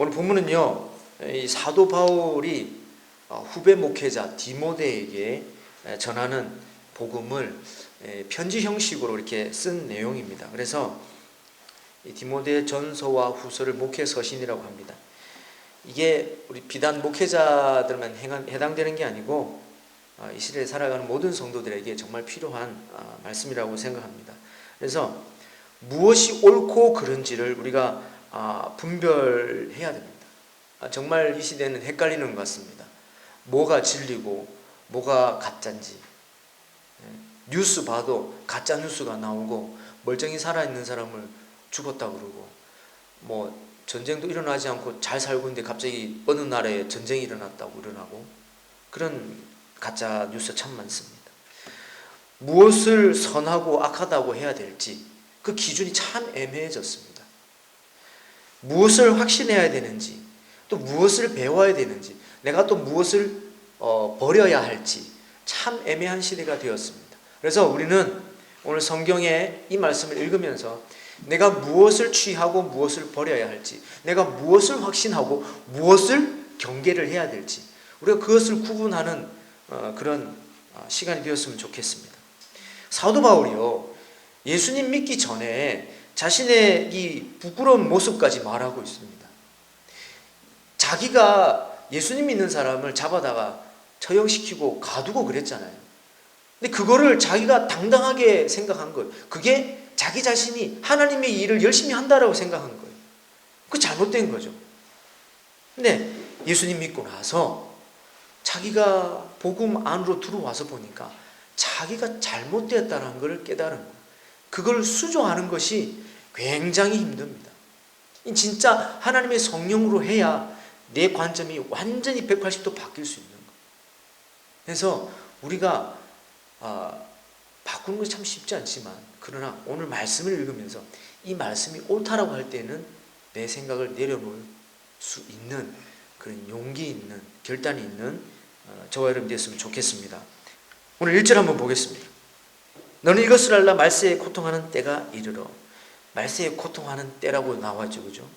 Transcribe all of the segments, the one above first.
오늘 본문은요, 이 사도 바울이 후배 목회자 디모데에게 전하는 복음을 편지 형식으로 이렇게 쓴 내용입니다. 그래서 디모데 전서와 후서를 목회 서신이라고 합니다. 이게 우리 비단 목회자들만 해당되는 게 아니고 이 시대에 살아가는 모든 성도들에게 정말 필요한 말씀이라고 생각합니다. 그래서 무엇이 옳고 그른지를 우리가 분별해야 됩니다. 정말 이 시대는 헷갈리는 것 같습니다. 뭐가 진리고 뭐가 가짜인지, 뉴스 봐도 가짜 뉴스가 나오고 멀쩡히 살아있는 사람을 죽었다 그러고, 뭐 전쟁도 일어나지 않고 잘 살고 있는데 갑자기 어느 나라에 전쟁이 일어났다고 일어나고, 그런 가짜 뉴스 참 많습니다. 무엇을 선하고 악하다고 해야 될지 그 기준이 참 애매해졌습니다. 무엇을 확신해야 되는지, 또 무엇을 배워야 되는지, 내가 또 무엇을 버려야 할지 참 애매한 시대가 되었습니다. 그래서 우리는 오늘 성경의 이 말씀을 읽으면서 내가 무엇을 취하고 무엇을 버려야 할지, 내가 무엇을 확신하고 무엇을 경계를 해야 될지, 우리가 그것을 구분하는 그런 시간이 되었으면 좋겠습니다. 사도 바울이요, 예수님 믿기 전에 자신의 이 부끄러운 모습까지 말하고 있습니다. 자기가 예수님 믿는 사람을 잡아다가 처형시키고 가두고 그랬잖아요. 근데 그거를 자기가 당당하게 생각한 거예요. 그게 자기 자신이 하나님의 일을 열심히 한다라고 생각한 거예요. 그거 잘못된 거죠. 근데 예수님 믿고 나서 자기가 복음 안으로 들어와서 보니까 자기가 잘못되었다는 걸 깨달은 거예요. 그걸 수정하는 것이 굉장히 힘듭니다. 진짜 하나님의 성령으로 해야 내 관점이 완전히 180도 바뀔 수 있는 거예요. 그래서 우리가 바꾸는 것이 참 쉽지 않지만, 그러나 오늘 말씀을 읽으면서 이 말씀이 옳다라고 할 때는 내 생각을 내려놓을 수 있는 그런 용기 있는, 결단이 있는 저와 여러분 됐으면 좋겠습니다. 오늘 1절 한번 보겠습니다. 너는 이것을 알라. 말세에 고통하는 때가 이르러. 말세에 고통하는 때라고 나왔죠, 그죠?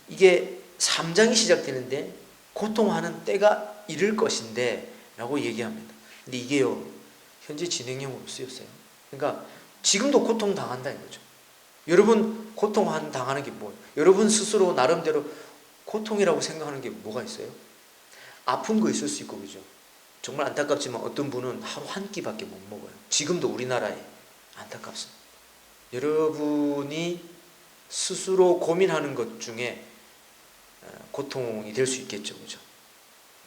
이게 3장이 시작되는데 고통하는 때가 이를 것인데 라고 얘기합니다. 근데 이게요, 현재 진행형으로 쓰였어요. 그러니까 지금도 고통당한다 이거죠. 여러분 고통당하는 게 뭐예요? 여러분 스스로 나름대로 고통이라고 생각하는 게 뭐가 있어요? 아픈 거 있을 수 있고, 그죠? 정말 안타깝지만 어떤 분은 하루 한 끼밖에 못 먹어요. 지금도 우리나라에 안타깝습니다. 여러분이 스스로 고민하는 것 중에 고통이 될 수 있겠죠, 그죠?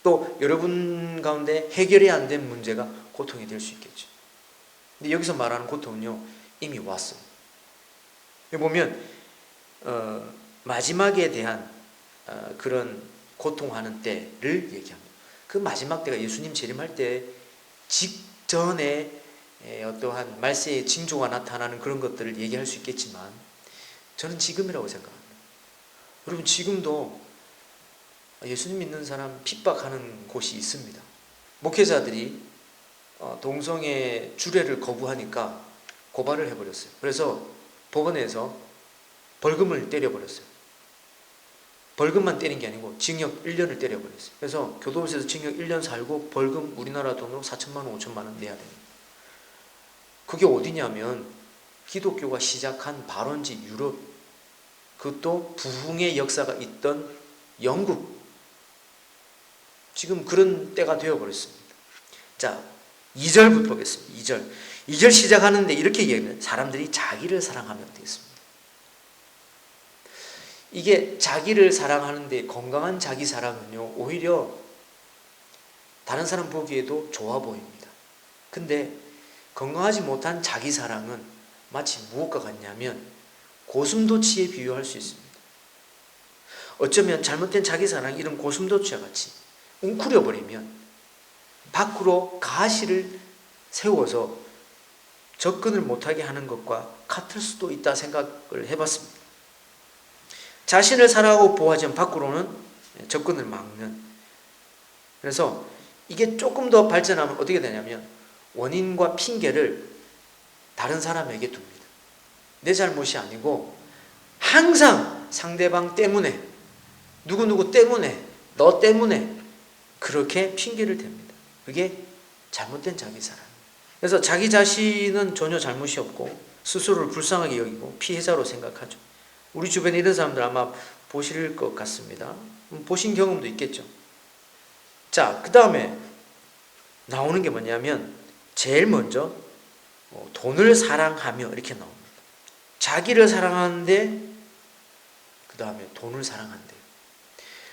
또 여러분 가운데 해결이 안 된 문제가 고통이 될 수 있겠죠. 근데 여기서 말하는 고통은요, 이미 왔어요. 여기 보면 마지막에 대한 그런 고통하는 때를 얘기합니다. 그 마지막 때가 예수님 재림할 때 직전에 어떠한 말세의 징조가 나타나는 그런 것들을 얘기할 수 있겠지만, 저는 지금이라고 생각합니다. 여러분 지금도 예수님 믿는 사람 핍박하는 곳이 있습니다. 목회자들이 동성애 주례를 거부하니까 고발을 해버렸어요. 그래서 법원에서 벌금을 때려버렸어요. 벌금만 때린 게 아니고 징역 1년을 때려버렸어요. 그래서 교도소에서 징역 1년 살고 벌금 우리나라 돈으로 4천만 원, 5천만 원 내야 됩니다. 그게 어디냐면 기독교가 시작한 발원지 유럽, 그것도 부흥의 역사가 있던 영국, 지금 그런 때가 되어버렸습니다. 자, 2절부터 보겠습니다. 2절 시작하는데 이렇게 얘기합니다. 사람들이 자기를 사랑하면 되겠습니다. 이게 자기를 사랑하는데 건강한 자기 사랑은요, 오히려 다른 사람 보기에도 좋아 보입니다. 근데 건강하지 못한 자기 사랑은 마치 무엇과 같냐면 고슴도치에 비유할 수 있습니다. 어쩌면 잘못된 자기 사랑, 이런 고슴도치와 같이 웅크려버리면 밖으로 가시를 세워서 접근을 못하게 하는 것과 같을 수도 있다 생각을 해봤습니다. 자신을 사랑하고 보호하지만 밖으로는 접근을 막는. 그래서 이게 조금 더 발전하면 어떻게 되냐면 원인과 핑계를 다른 사람에게 둡니다. 내 잘못이 아니고 항상 상대방 때문에 누구누구 때문에, 너 때문에 그렇게 핑계를 댑니다. 그게 잘못된 자기사랑. 그래서 자기 자신은 전혀 잘못이 없고 스스로를 불쌍하게 여기고 피해자로 생각하죠. 우리 주변에 이런 사람들 아마 보실 것 같습니다. 보신 경험도 있겠죠. 자, 그 다음에 나오는 게 뭐냐면 제일 먼저 돈을 사랑하며 이렇게 나옵니다. 자기를 사랑하는데 그 다음에 돈을 사랑한대요.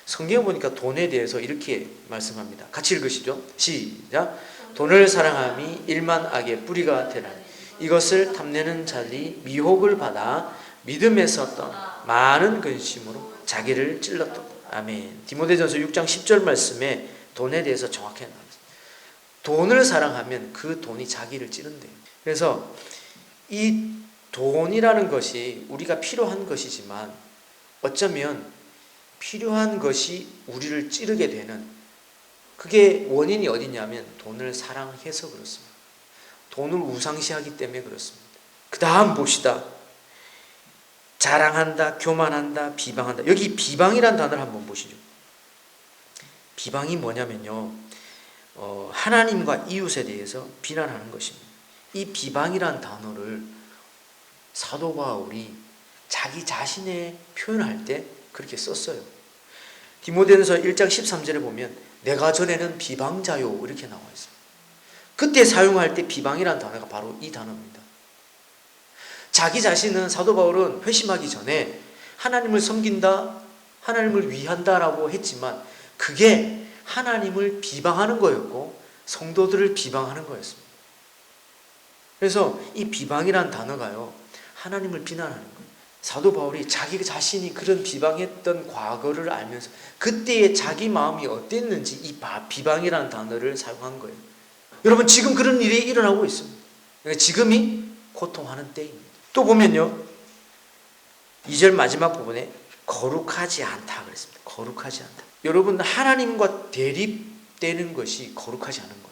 성경 보니까 돈에 대해서 이렇게 말씀합니다. 같이 읽으시죠. 시작. 돈을 사랑함이 일만 악의 뿌리가 되나니 이것을 탐내는 자들이 미혹을 받아 믿음에서 떠나 많은 근심으로 자기를 찔렀다. 아멘. 디모데전서 6장 10절 말씀에 돈에 대해서 정확하게 나옵니다. 돈을 사랑하면 그 돈이 자기를 찌른대요. 그래서 이 돈이라는 것이 우리가 필요한 것이지만 어쩌면 필요한 것이 우리를 찌르게 되는 그게 원인이 어디냐면 돈을 사랑해서 그렇습니다. 돈을 우상시하기 때문에 그렇습니다. 그 다음 봅시다. 자랑한다, 교만한다, 비방한다. 여기 비방이란 단어를 한번 보시죠. 비방이 뭐냐면요, 하나님과 이웃에 대해서 비난하는 것입니다. 이 비방이란 단어를 사도 바울이 자기 자신의 표현할 때 그렇게 썼어요. 디모데전서 1장 13절에 보면 내가 전에는 비방자요 이렇게 나와 있습니다. 그때 사용할 때 비방이란 단어가 바로 이 단어입니다. 자기 자신은 사도 바울은 회심하기 전에 하나님을 섬긴다, 하나님을 위한다라고 했지만 그게 하나님을 비방하는 거였고 성도들을 비방하는 거였습니다. 그래서 이 비방이란 단어가요, 하나님을 비난하는 거예요. 사도 바울이 자기 자신이 그런 비방했던 과거를 알면서 그때의 자기 마음이 어땠는지 이 비방이라는 단어를 사용한 거예요. 여러분, 지금 그런 일이 일어나고 있습니다. 그러니까 지금이 고통하는 때입니다. 또 보면요, 2절 마지막 부분에 거룩하지 않다 그랬습니다. 거룩하지 않다. 여러분, 하나님과 대립되는 것이 거룩하지 않은 거예요.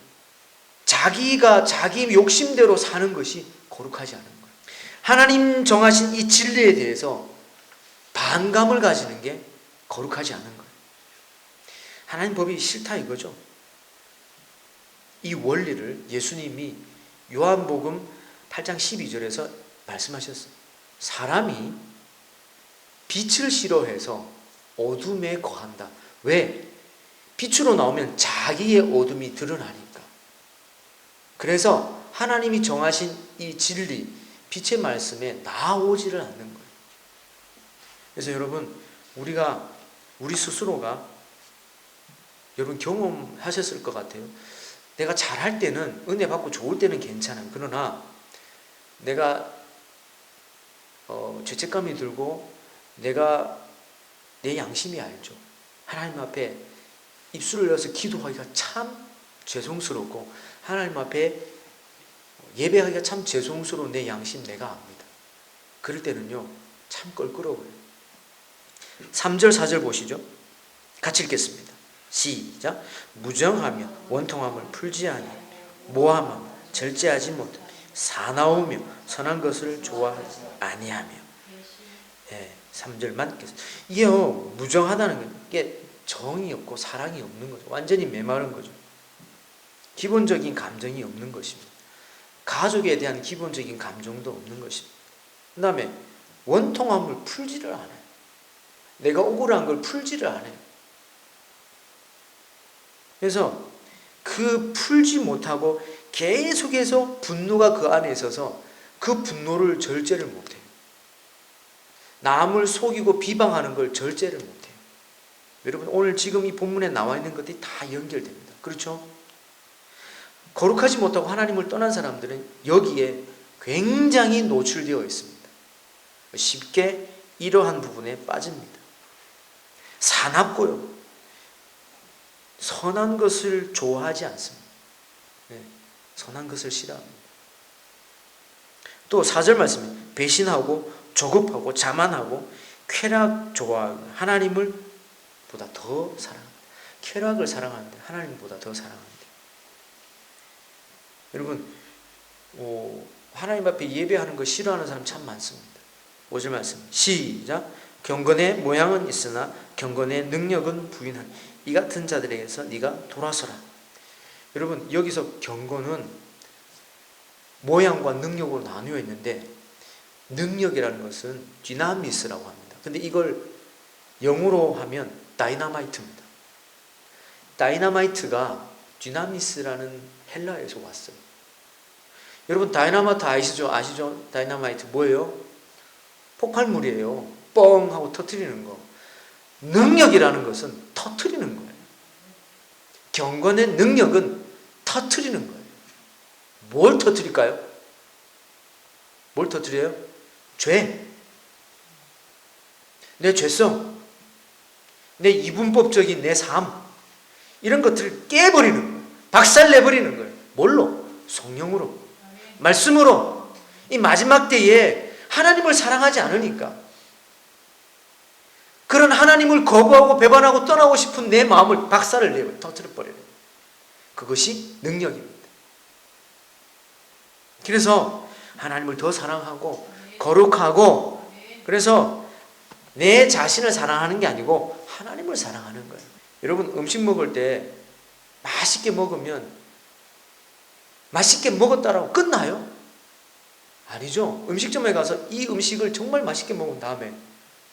자기가 자기 욕심대로 사는 것이 거룩하지 않은 거예요. 하나님 정하신 이 진리에 대해서 반감을 가지는 게 거룩하지 않은 거예요. 하나님 법이 싫다 이거죠. 이 원리를 예수님이 요한복음 8장 12절에서 말씀하셨어요. 사람이 빛을 싫어해서 어둠에 거한다. 왜? 빛으로 나오면 자기의 어둠이 드러나니까. 그래서 하나님이 정하신 이 진리, 빛의 말씀에 나오지를 않는 거예요. 그래서 여러분, 우리 스스로가 여러분 경험하셨을 것 같아요. 내가 잘할 때는, 은혜 받고 좋을 때는 괜찮아요. 그러나 내가 죄책감이 들고 내가 내 양심이 알죠. 하나님 앞에 입술을 열어서 기도하기가 참 죄송스럽고 하나님 앞에 예배하기가 참 죄송스러운 내 양심 내가 압니다. 그럴 때는요, 참 껄끄러워요. 3절 4절 보시죠. 같이 읽겠습니다. 시작. 무정하며 원통함을 풀지 아니하며 모함하며 절제하지 못하며 사나우며 선한 것을 좋아하지 아니하며. 3절만 읽겠습니다. 이게요, 무정하다는 게 정이 없고 사랑이 없는 거죠. 완전히 메마른 거죠. 기본적인 감정이 없는 것입니다. 가족에 대한 기본적인 감정도 없는 것입니다. 그 다음에 원통함을 풀지를 않아요. 내가 억울한 걸 풀지를 않아요. 그래서 그 풀지 못하고 계속해서 분노가 그 안에 있어서 그 분노를 절제를 못해요. 남을 속이고 비방하는 걸 절제를 못해요. 여러분, 오늘 지금 이 본문에 나와 있는 것들이 다 연결됩니다. 그렇죠? 거룩하지 못하고 하나님을 떠난 사람들은 여기에 굉장히 노출되어 있습니다. 쉽게 이러한 부분에 빠집니다. 사납고요, 선한 것을 좋아하지 않습니다. 선한 것을 싫어합니다. 또 4절 말씀에 배신하고 조급하고 자만하고 쾌락 좋아하고 하나님을 보다 더 사랑합니다. 쾌락을 사랑하는데 하나님보다 더 사랑합니다. 여러분, 하나님 앞에 예배하는 거 싫어하는 사람 참 많습니다. 5절 말씀 시작. 경건의 모양은 있으나 경건의 능력은 부인한 이 같은 자들에게서 네가 돌아서라. 여러분, 여기서 경건은 모양과 능력으로 나누어 있는데, 능력이라는 것은 디나미스라고 합니다. 근데 이걸 영어로 하면 다이나마이트입니다. 다이나마이트가 디나미스라는 헬라에서 왔어요. 여러분, 다이나마이트 아시죠? 다이나마이트 뭐예요? 폭발물이에요. 뻥 하고 터뜨리는 거. 능력이라는 것은 터뜨리는 거예요. 경건의 능력은 터뜨리는 거예요. 뭘 터뜨릴까요? 뭘 터뜨려요? 죄. 내 죄성, 내 이분법적인 내 삶, 이런 것들을 깨버리는 거예요. 박살내버리는 거예요. 뭘로? 성령으로, 말씀으로. 이 마지막 때에 하나님을 사랑하지 않으니까, 그런 하나님을 거부하고 배반하고 떠나고 싶은 내 마음을 박살을 내고 터뜨려버려요. 그것이 능력입니다. 그래서 하나님을 더 사랑하고 거룩하고, 그래서 내 자신을 사랑하는 게 아니고 하나님을 사랑하는 거예요. 여러분, 음식 먹을 때 맛있게 먹으면 맛있게 먹었다라고 끝나요? 아니죠. 음식점에 가서 이 음식을 정말 맛있게 먹은 다음에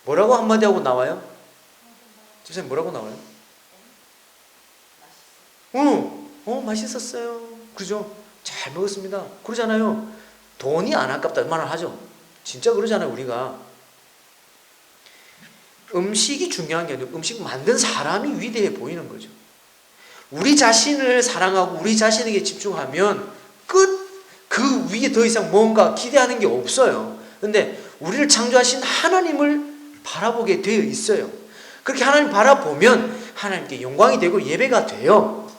뭐라고 한마디 하고 나와요? 집사님 뭐라고 나와요? 맛있었어요. 그죠? 잘 먹었습니다. 그러잖아요. 돈이 안 아깝다 말을 하죠. 진짜 그러잖아요. 우리가 음식이 중요한 게 아니고 음식 만든 사람이 위대해 보이는 거죠. 우리 자신을 사랑하고 우리 자신에게 집중하면 그 위에 더 이상 뭔가 기대하는 게 없어요. 근데 우리를 창조하신 하나님을 바라보게 되어 있어요. 그렇게 하나님 바라보면 하나님께 영광이 되고 예배가 돼요.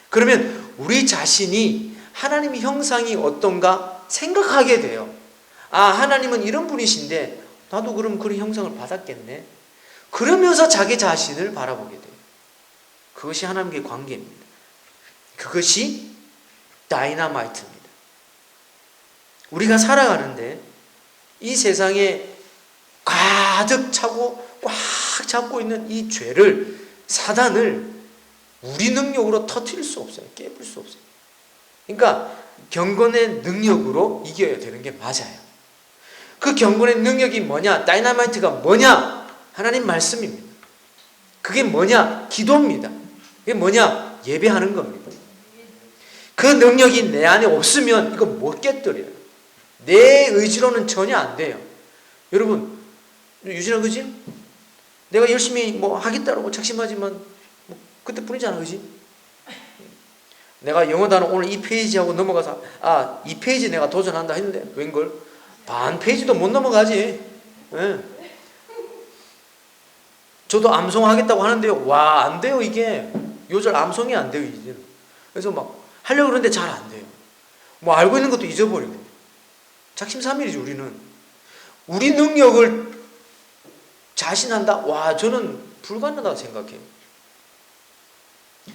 그러면 우리 자신이 하나님의 형상이 어떤가 생각하게 돼요. 아, 하나님은 이런 분이신데 나도 그럼 그런 형상을 받았겠네. 그러면서 자기 자신을 바라보게 돼요. 그것이 하나님과의 관계입니다. 그것이 다이나마이트입니다. 우리가 살아가는데 이 세상에 가득 차고 꽉 잡고 있는 이 죄를, 사단을 우리 능력으로 터뜨릴 수 없어요. 깨볼 수 없어요. 그러니까 경건의 능력으로 이겨야 되는 게 맞아요. 그 경건의 능력이 뭐냐? 다이나마이트가 뭐냐? 하나님 말씀입니다. 그게 뭐냐? 기도입니다. 그게 뭐냐? 예배하는 겁니다. 그 능력이 내 안에 없으면 이거 못 깨뜨려요. 내 의지로는 전혀 안 돼요. 여러분, 유진아, 그지? 내가 열심히 하겠다고 작심하지만 그때뿐이잖아, 그지? 내가 영어 단어 오늘 이 페이지하고 넘어가서 이 페이지 내가 도전한다 했는데 웬걸? 반 페이지도 못 넘어가지. 네. 저도 암송하겠다고 하는데요. 와, 안 돼요, 이게. 요절 암송이 안 돼요, 이제. 그래서 하려고 그러는데 잘 안 돼요. 알고 있는 것도 잊어버리고. 작심삼일이지, 우리는. 우리 능력을 자신한다? 와, 저는 불가능하다고 생각해요.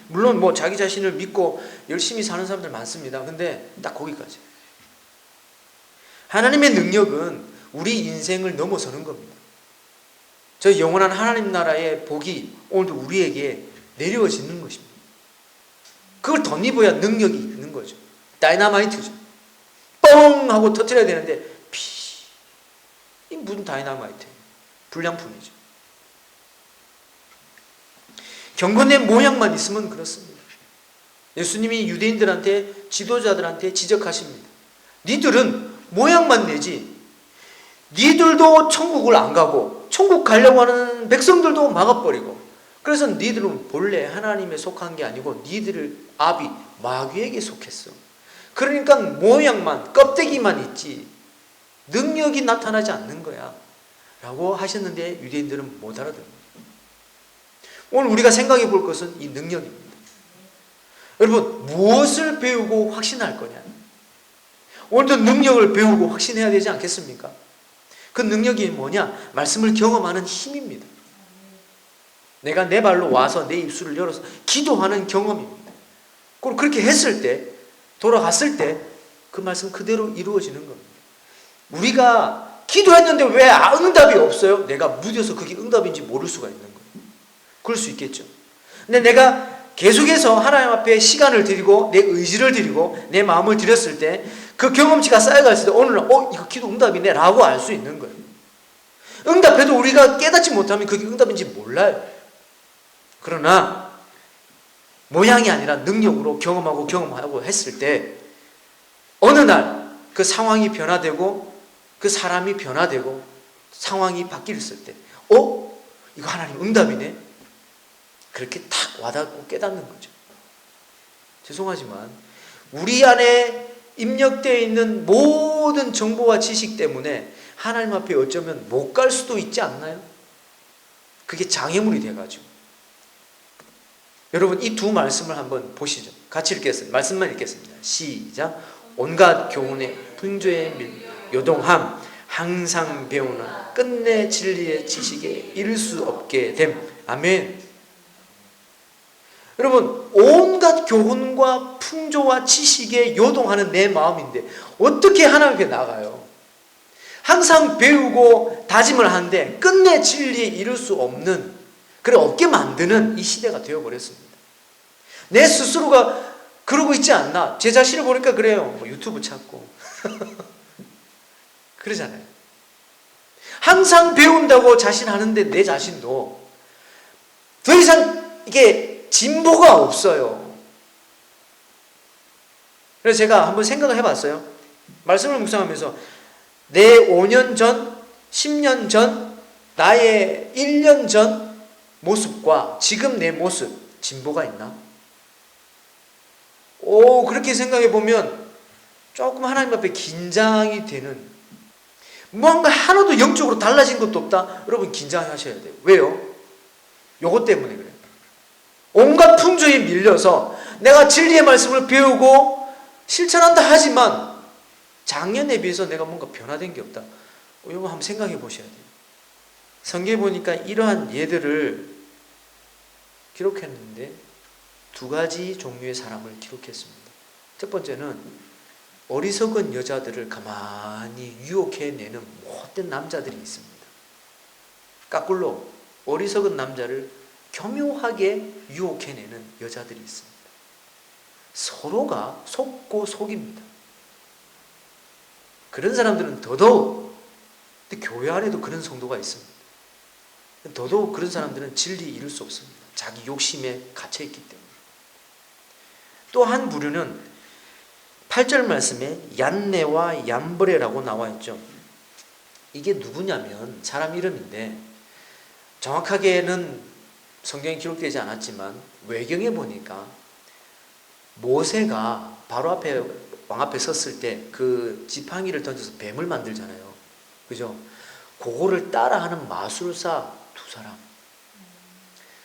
물론 자기 자신을 믿고 열심히 사는 사람들 많습니다. 근데 딱 거기까지. 하나님의 능력은 우리 인생을 넘어서는 겁니다. 저 영원한 하나님 나라의 복이 오늘도 우리에게 내려지는 것입니다. 그걸 덧입어야 능력이 있는 거죠. 다이나마이트죠. 뻥 하고 터뜨려야 되는데 이 무슨 다이나마이트예요. 불량품이죠. 경건의 모양만 있으면 그렇습니다. 예수님이 유대인들한테, 지도자들한테 지적하십니다. 니들은 모양만 내지 니들도 천국을 안 가고 천국 가려고 하는 백성들도 막아버리고, 그래서 니들은 본래 하나님에 속한 게 아니고 니들을 아비 마귀에게 속했어. 그러니까 모양만, 껍데기만 있지 능력이 나타나지 않는 거야 라고 하셨는데 유대인들은 못 알아듣는. 오늘 우리가 생각해 볼 것은 이 능력입니다. 여러분, 무엇을 배우고 확신할 거냐? 오늘도 능력을 배우고 확신해야 되지 않겠습니까? 그 능력이 뭐냐? 말씀을 경험하는 힘입니다. 내가 내 발로 와서 내 입술을 열어서 기도하는 경험입니다. 그렇게 했을 때, 돌아갔을 때 그 말씀 그대로 이루어지는 겁니다. 우리가 기도했는데 왜 응답이 없어요? 내가 무뎌서 그게 응답인지 모를 수가 있는 거예요. 그럴 수 있겠죠. 근데 내가 계속해서 하나님 앞에 시간을 드리고 내 의지를 드리고 내 마음을 드렸을 때 그 경험치가 쌓여갔을 때 오늘은 이거 기도 응답이네 라고 알 수 있는 거예요. 응답해도 우리가 깨닫지 못하면 그게 응답인지 몰라요. 그러나 모양이 아니라 능력으로 경험하고 했을 때 어느 날 그 상황이 변화되고 그 사람이 변화되고 상황이 바뀌었을 때 이거 하나님 응답이네? 그렇게 탁 와닿고 깨닫는 거죠. 죄송하지만 우리 안에 입력되어 있는 모든 정보와 지식 때문에 하나님 앞에 어쩌면 못 갈 수도 있지 않나요? 그게 장애물이 돼가지고. 여러분 이 두 말씀을 한번 보시죠. 같이 읽겠습니다. 말씀만 읽겠습니다. 시작. 온갖 교훈의 풍조의 요동함 항상 배우나 끝내 진리의 지식에 이를 수 없게 됨. 아멘. 여러분 온갖 교훈과 풍조와 지식에 요동하는 내 마음인데 어떻게 하나님 앞에 나가요? 항상 배우고 다짐을 하는데 끝내 진리에 이룰 수 없는, 그래 없게 만드는 이 시대가 되어버렸습니다. 내 스스로가 그러고 있지 않나? 제 자신을 보니까 그래요. 유튜브 찾고 그러잖아요. 항상 배운다고 자신하는데 내 자신도 더 이상 이게 진보가 없어요. 그래서 제가 한번 생각을 해봤어요. 말씀을 묵상하면서 내 5년 전, 10년 전, 나의 1년 전 모습과 지금 내 모습 진보가 있나? 그렇게 생각해 보면 조금 하나님 앞에 긴장이 되는, 뭔가 하나도 영적으로 달라진 것도 없다? 여러분 긴장하셔야 돼요. 왜요? 요것 때문에 그래요. 온갖 풍조에 밀려서 내가 진리의 말씀을 배우고 실천한다 하지만 작년에 비해서 내가 뭔가 변화된 게 없다. 이거 한번 생각해 보셔야 돼요. 성경에 보니까 이러한 예들을 기록했는데 두 가지 종류의 사람을 기록했습니다. 첫 번째는 어리석은 여자들을 가만히 유혹해내는 못된 남자들이 있습니다. 거꾸로 어리석은 남자를 교묘하게 유혹해내는 여자들이 있습니다. 서로가 속고 속입니다. 그런 사람들은 더더욱, 근데 교회 안에도 그런 성도가 있습니다. 더더욱 그런 사람들은 진리에 이룰 수 없습니다. 자기 욕심에 갇혀있기 때문에. 또 한 부류는 8절 말씀에 얀네와 얀브레라고 나와 있죠. 이게 누구냐면 사람 이름인데 정확하게는 성경에 기록되지 않았지만 외경에 보니까 모세가 바로 앞에 왕 앞에 섰을 때 그 지팡이를 던져서 뱀을 만들잖아요. 그죠? 그거를 따라하는 마술사 두 사람.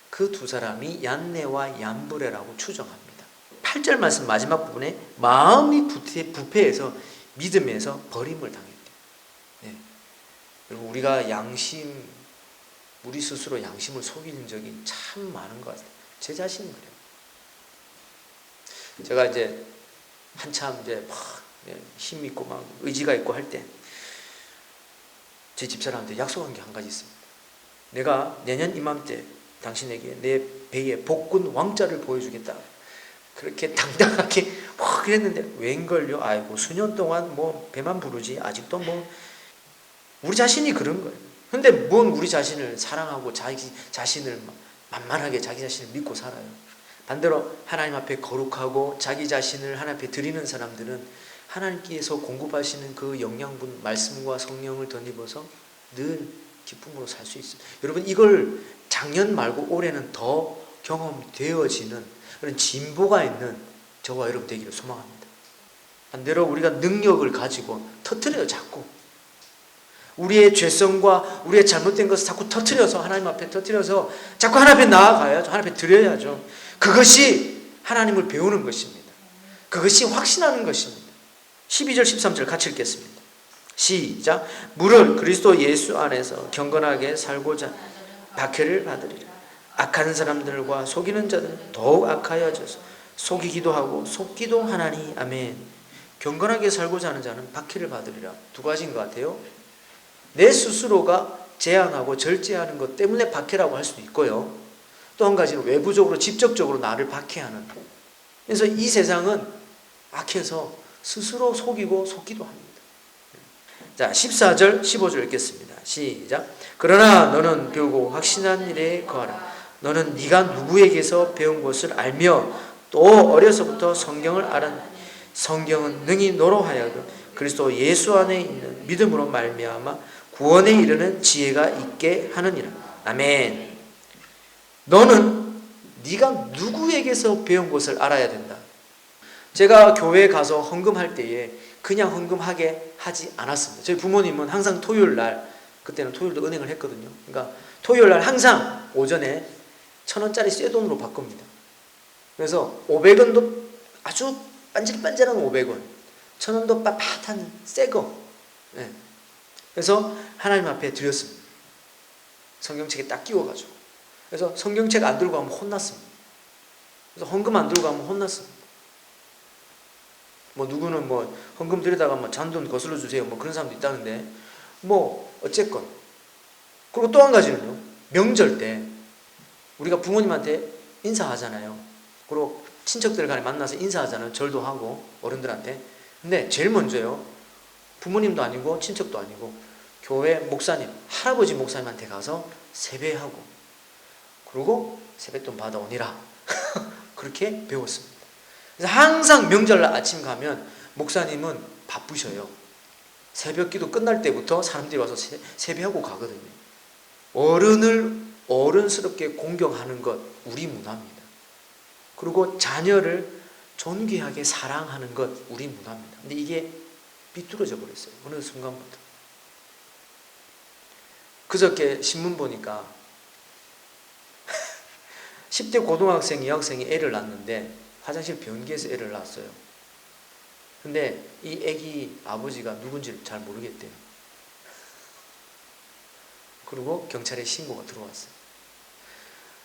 그 두 사람이 얀네와 얀브레라고 추정합니다. 8절 말씀 마지막 부분에 마음이 부패해서 믿음에서 버림을 당했대요. 네. 그리고 우리가 우리 스스로 양심을 속이는 적이 참 많은 것 같아요. 제 자신은 그래요. 제가 이제 한참 이제 막 힘 있고 막 의지가 있고 할 때 제 집사람한테 약속한 게 한 가지 있습니다. 내가 내년 이맘때 당신에게 내 배에 복군 왕자를 보여주겠다. 그렇게 당당하게 막 그랬는데 웬걸요? 아이고 수년 동안 뭐 배만 부르지 아직도 뭐 우리 자신이 그런 거예요. 근데 뭔 우리 자신을 사랑하고 자기 자신을 만만하게 자기 자신을 믿고 살아요. 반대로 하나님 앞에 거룩하고 자기 자신을 하나님 앞에 드리는 사람들은 하나님께서 공급하시는 그 영양분 말씀과 성령을 덧입어서 늘 기쁨으로 살 수 있습니다. 여러분 이걸 작년 말고 올해는 더 경험되어지는 그런 진보가 있는 저와 여러분 되기를 소망합니다. 반대로 우리가 능력을 가지고 터뜨려요. 자꾸 우리의 죄성과 우리의 잘못된 것을 자꾸 터뜨려서 하나님 앞에 터뜨려서 자꾸 하나님 앞에 나아가야죠. 하나님 앞에 드려야죠. 그것이 하나님을 배우는 것입니다. 그것이 확신하는 것입니다. 12절 13절 같이 읽겠습니다. 시작. 무릇 그리스도 예수 안에서 경건하게 살고자 박해를 받으리라. 악한 사람들과 속이는 자들은 더욱 악하여져서 속이기도 하고 속기도 하나니. 아멘. 경건하게 살고자 하는 자는 박해를 받으리라. 두 가지인 것 같아요. 내 스스로가 제한하고 절제하는 것 때문에 박해라고 할 수도 있고요. 또 한 가지는 외부적으로 직접적으로 나를 박해하는. 그래서 이 세상은 악해서 스스로 속이고 속기도 합니다. 자, 14절 15절 읽겠습니다. 시작. 그러나 너는 배우고 확신한 일에 거하라. 너는 네가 누구에게서 배운 것을 알며 또 어려서부터 성경을 알았니. 성경은 능히 너로 하여금 그리스도 예수 안에 있는 믿음으로 말미암아 구원에 이르는 지혜가 있게 하느니라. 아멘. 너는 네가 누구에게서 배운 것을 알아야 된다. 제가 교회에 가서 헌금할 때에 그냥 헌금하게 하지 않았습니다. 저희 부모님은 항상 토요일 날, 그때는 토요일도 은행을 했거든요. 그러니까 토요일 날 항상 오전에 1,000원짜리 쇠돈으로 바꿉니다. 그래서 500원도 아주 반질반질한 500원, 1,000원도 빳빳한 새거. 네. 그래서 하나님 앞에 드렸습니다. 성경책에 딱 끼워가지고. 그래서 성경책 안 들고 가면 혼났습니다. 그래서 헌금 안 들고 가면 혼났습니다. 뭐 누구는 뭐 헌금 드리다가 뭐 잔돈 거슬러 주세요 뭐 그런 사람도 있다는데 뭐 어쨌건. 그리고 또 한 가지는요, 명절 때 우리가 부모님한테 인사하잖아요. 그리고 친척들 간에 만나서 인사하잖아요. 절도 하고 어른들한테. 근데 제일 먼저요, 부모님도 아니고 친척도 아니고 교회 목사님, 할아버지 목사님한테 가서 세배하고 그리고 세뱃돈 받아오니라. 그렇게 배웠습니다. 그래서 항상 명절날 아침 가면 목사님은 바쁘셔요. 새벽 기도 끝날 때부터 사람들이 와서 세배하고 가거든요. 어른을 어른스럽게 공경하는 것 우리 문화입니다. 그리고 자녀를 존귀하게 사랑하는 것 우리 문화입니다. 근데 이게 비뚤어져 버렸어요. 어느 순간부터. 그저께 신문 보니까 10대 고등학생, 여학생이 애를 낳았는데 화장실 변기에서 애를 낳았어요. 근데 이 애기 아버지가 누군지 잘 모르겠대요. 그리고 경찰에 신고가 들어왔어요.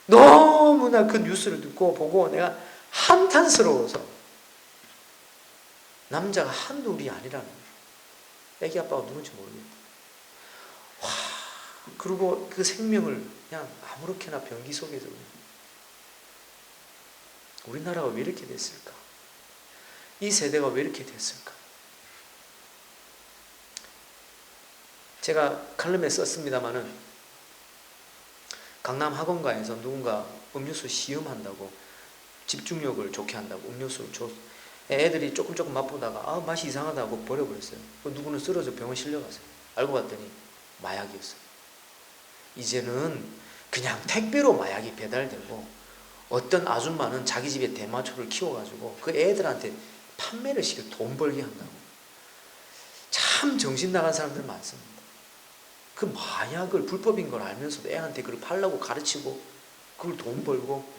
너무나 그 뉴스를 듣고 보고 내가 한탄스러워서, 남자가 한둘이 아니라는 거예요. 애기 아빠가 누군지 모르겠대요. 와, 그리고 그 생명을 그냥 아무렇게나 변기 속에서 그냥. 우리나라가 왜 이렇게 됐을까? 이 세대가 왜 이렇게 됐을까? 제가 칼럼에 썼습니다마는 강남 학원가에서 누군가 음료수 시음한다고, 집중력을 좋게 한다고 음료수를 줘. 애들이 조금 맛보다가 맛이 이상하다고 버려버렸어요. 누구는 쓰러져 병원 실려갔어요. 알고 봤더니 마약이었어요. 이제는 그냥 택배로 마약이 배달되고 어떤 아줌마는 자기 집에 대마초를 키워가지고 그 애들한테 판매를 시켜 돈 벌게 한다고. 참 정신 나간 사람들 많습니다. 그 마약을 불법인 걸 알면서도 애한테 그걸 팔라고 가르치고 그걸 돈 벌고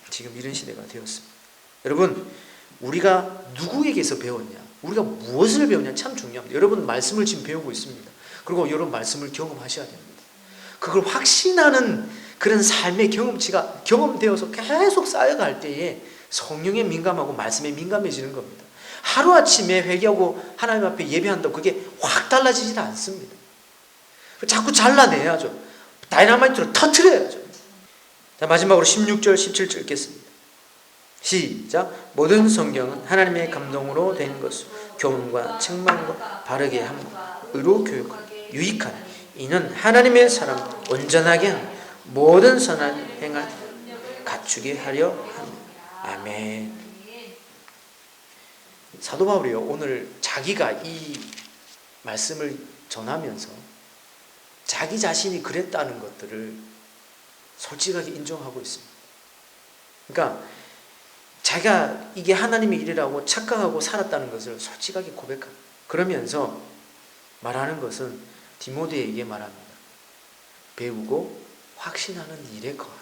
지금 이런 시대가 되었습니다. 여러분, 우리가 누구에게서 배웠냐, 우리가 무엇을 배웠냐 참 중요합니다. 여러분 말씀을 지금 배우고 있습니다. 그리고 여러분 말씀을 경험하셔야 됩니다. 그걸 확신하는 그런 삶의 경험치가 경험되어서 계속 쌓여갈 때에 성령에 민감하고 말씀에 민감해지는 겁니다. 하루아침에 회개하고 하나님 앞에 예배한다고 그게 확 달라지지 않습니다. 자꾸 잘라내야죠. 다이너마이트로 터트려야죠. 자, 마지막으로 16절 17절 읽겠습니다. 시작. 모든 성경은 하나님의 감동으로 된 것으로 교훈과 책망과 바르게 함과 의로 교육하고 유익하니 이는 하나님의 사람 온전하게 하는 모든 선한 행을 갖추게 하려 합니다. 아멘. 사도 바울이요, 오늘 자기가 이 말씀을 전하면서 자기 자신이 그랬다는 것들을 솔직하게 인정하고 있습니다. 그러니까 자기가 이게 하나님의 일이라고 착각하고 살았다는 것을 솔직하게 고백합니다. 그러면서 말하는 것은 디모데에게 말합니다. 배우고 확신하는 일에 거하라.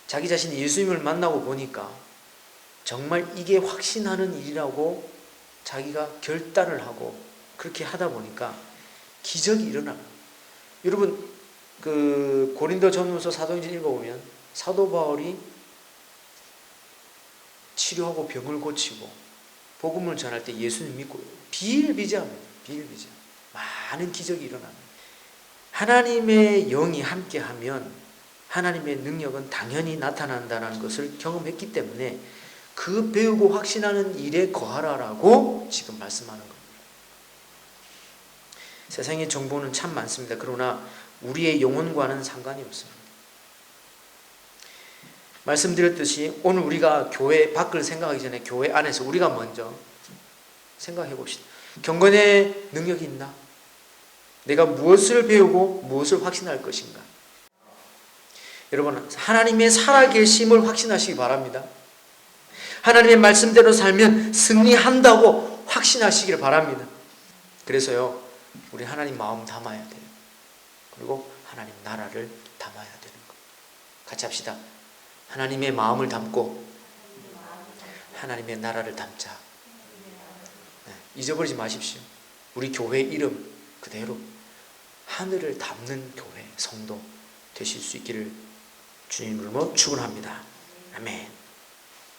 자기 자신이 예수님을 만나고 보니까 정말 이게 확신하는 일이라고 자기가 결단을 하고 그렇게 하다 보니까 기적이 일어납니다. 여러분, 그 고린도 전후서 사도행전 읽어보면 사도 바울이 치료하고 병을 고치고 복음을 전할 때 예수님 믿고 비일비재합니다. 비일비재. 많은 기적이 일어납니다. 하나님의 영이 함께하면 하나님의 능력은 당연히 나타난다는 것을 경험했기 때문에 그 배우고 확신하는 일에 거하라라고 지금 말씀하는 겁니다. 세상의 정보는 참 많습니다. 그러나 우리의 영혼과는 상관이 없습니다. 말씀드렸듯이 오늘 우리가 교회 밖을 생각하기 전에 교회 안에서 우리가 먼저 생각해 봅시다. 경건의 능력이 있나? 내가 무엇을 배우고 무엇을 확신할 것인가? 여러분, 하나님의 살아계심을 확신하시기 바랍니다. 하나님의 말씀대로 살면 승리한다고 확신하시기를 바랍니다. 그래서요, 우리 하나님 마음 담아야 돼요. 그리고 하나님 나라를 담아야 되는 것. 같이 합시다. 하나님의 마음을 담고 하나님의 나라를 담자. 네, 잊어버리지 마십시오. 우리 교회 이름 그대로 하늘을 담는 교회, 성도 되실 수 있기를 주님으로 축원합니다. 아멘.